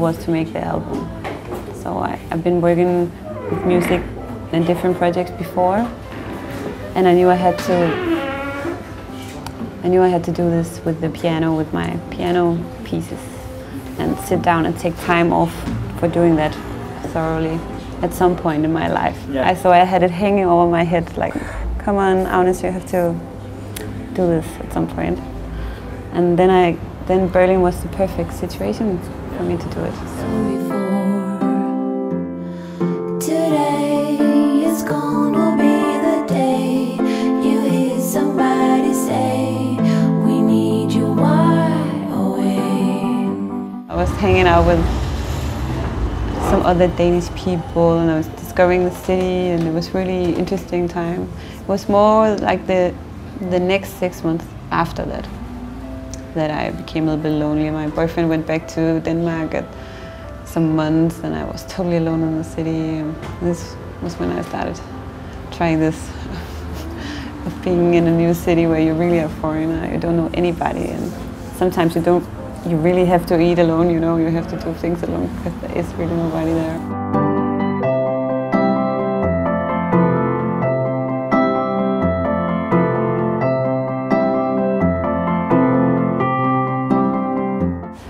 was to make the album. So I've been working with music in different projects before, and I knew I had to do this with the piano, with my piano pieces, and sit down and take time off for doing that thoroughly at some point in my life. Yeah. So I had it hanging over my head like, come on, Agnes, you have to do this at some point. And then Berlin was the perfect situation for me to do it. Today is gonna be the day you hear somebody say, we need you wide awake. I was hanging out with some other Danish people, and I was discovering the city, and it was really interesting time. It was more like the next 6 months after that I became a little bit lonely. My boyfriend went back to Denmark at some months, and I was totally alone in the city. And this was when I started trying this of being in a new city where you really are foreigner, you don't know anybody, and sometimes you really have to eat alone, you know, you have to do things alone because there is really nobody there.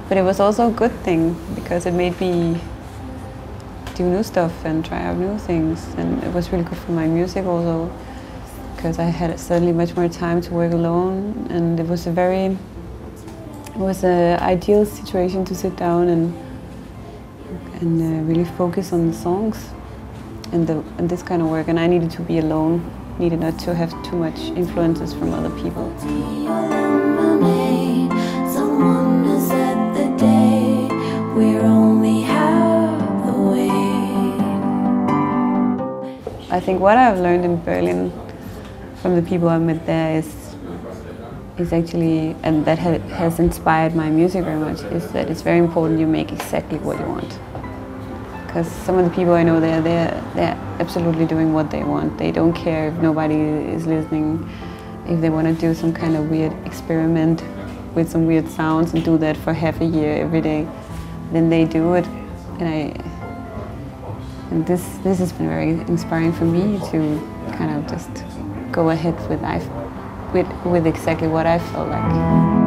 But it was also a good thing because it made me do new stuff and try out new things, and it was really good for my music also because I had suddenly much more time to work alone, and it was an ideal situation to sit down and really focus on the songs and this kind of work. And I needed to be alone, needed not to have too much influences from other people. I think what I've learned in Berlin from the people I met there is actually, and that has inspired my music very much, is that it's very important you make exactly what you want. Because some of the people I know there, they're absolutely doing what they want. They don't care if nobody is listening. If they want to do some kind of weird experiment with some weird sounds and do that for half a year every day, then they do it. And this has been very inspiring for me to kind of just go ahead with exactly what I felt like.